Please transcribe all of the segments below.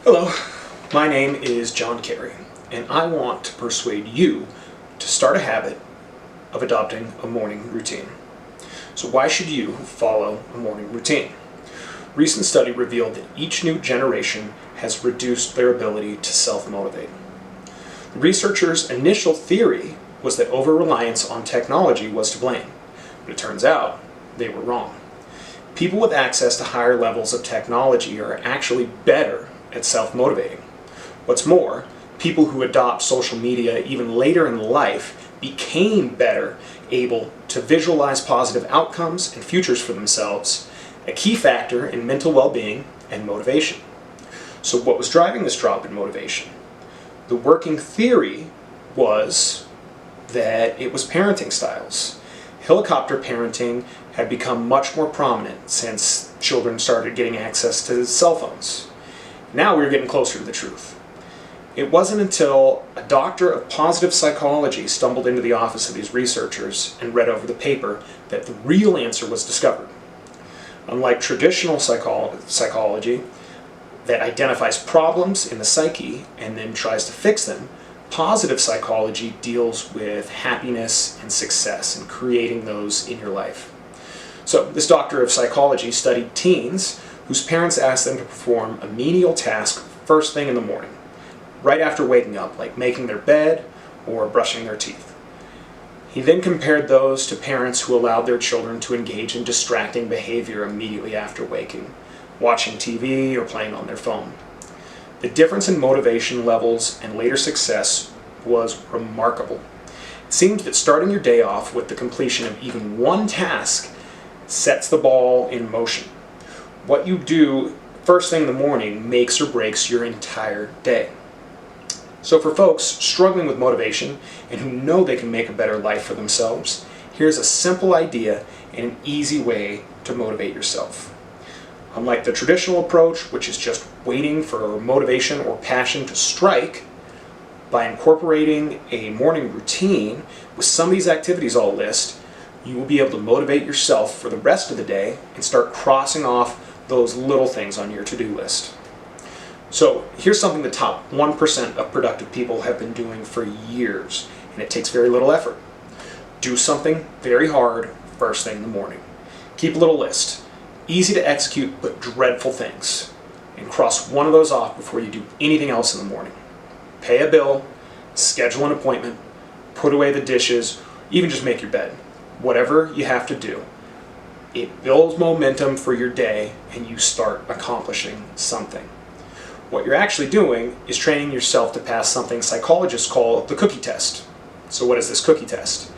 Hello, my name is John Carey, and I want to persuade you to start a habit of adopting a morning routine. So why should you follow a morning routine? Recent study revealed that each new generation has reduced their ability to self-motivate. The researchers' initial theory was that over-reliance on technology was to blame, but it turns out they were wrong. People with access to higher levels of technology are actually better at self-motivating. What's more, people who adopt social media even later in life became better able to visualize positive outcomes and futures for themselves, a key factor in mental well-being and motivation. So what was driving this drop in motivation? The working theory was that it was parenting styles. Helicopter parenting had become much more prominent since children started getting access to cell phones. Now we were getting closer to the truth. It wasn't until a doctor of positive psychology stumbled into the office of these researchers and read over the paper that the real answer was discovered. Unlike traditional psychology that identifies problems in the psyche and then tries to fix them, positive psychology deals with happiness and success and creating those in your life. So this doctor of psychology studied teens whose parents asked them to perform a menial task first thing in the morning, right after waking up, like making their bed or brushing their teeth. He then compared those to parents who allowed their children to engage in distracting behavior immediately after waking, watching TV or playing on their phone. The difference in motivation levels and later success was remarkable. It seemed that starting your day off with the completion of even one task sets the ball in motion. What you do first thing in the morning makes or breaks your entire day. So for folks struggling with motivation and who know they can make a better life for themselves, here's a simple idea and an easy way to motivate yourself. Unlike the traditional approach, which is just waiting for motivation or passion to strike, by incorporating a morning routine with some of these activities I'll list, you will be able to motivate yourself for the rest of the day and start crossing off those little things on your to-do list. So here's something the top 1% of productive people have been doing for years, and it takes very little effort. Do something very hard first thing in the morning. Keep a little list. Easy to execute but dreadful things, and cross one of those off before you do anything else in the morning. Pay a bill, schedule an appointment, put away the dishes, even just make your bed. Whatever you have to do. It builds momentum for your day and you start accomplishing something. What you're actually doing is training yourself to pass something psychologists call the cookie test. So what is this cookie test?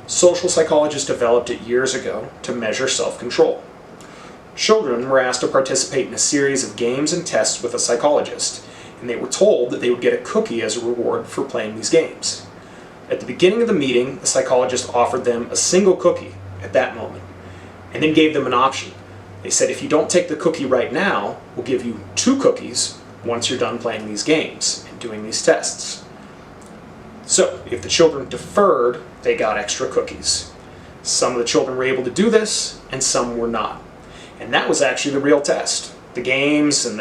Social psychologists developed it years ago to measure self-control. Children were asked to participate in a series of games and tests with a psychologist, and they were told that they would get a cookie as a reward for playing these games. At the beginning of the meeting, the psychologist offered them a single cookie at that moment, and then gave them an option. They said, if you don't take the cookie right now, we'll give you 2 cookies once you're done playing these games and doing these tests. So, if the children deferred, they got extra cookies. Some of the children were able to do this, and some were not. And that was actually the real test. The games and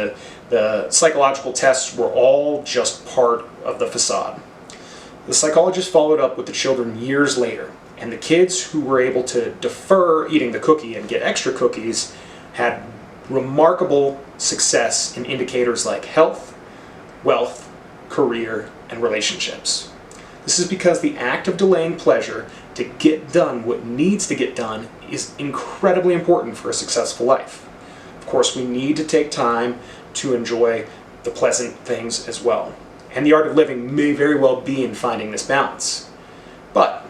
the psychological tests were all just part of the facade. The psychologist followed up with the children years later, and the kids who were able to defer eating the cookie and get extra cookies had remarkable success in indicators like health, wealth, career, and relationships. This is because the act of delaying pleasure to get done what needs to get done is incredibly important for a successful life. Of course, we need to take time to enjoy the pleasant things as well. And the art of living may very well be in finding this balance. But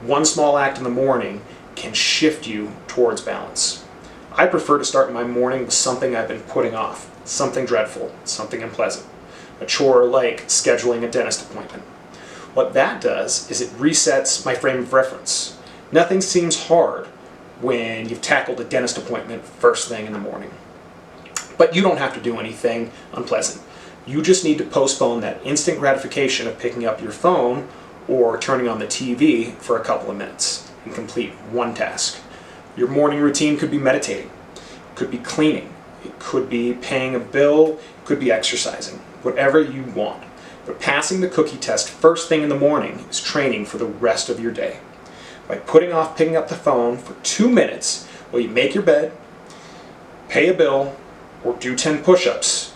one small act in the morning can shift you towards balance. I prefer to start my morning with something I've been putting off, something dreadful, something unpleasant, a chore like scheduling a dentist appointment. What that does is it resets my frame of reference. Nothing seems hard when you've tackled a dentist appointment first thing in the morning. But you don't have to do anything unpleasant. You just need to postpone that instant gratification of picking up your phone or turning on the TV for a couple of minutes and complete one task. Your morning routine could be meditating, could be cleaning, It could be paying a bill, it could be exercising, whatever you want. But passing the cookie test first thing in the morning is training for the rest of your day. By putting off picking up the phone for 2 minutes while you make your bed, pay a bill, or do 10 push-ups,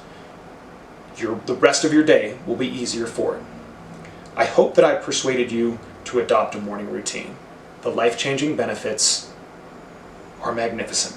the rest of your day will be easier for it. I hope that I persuaded you to adopt a morning routine. The life-changing benefits are magnificent.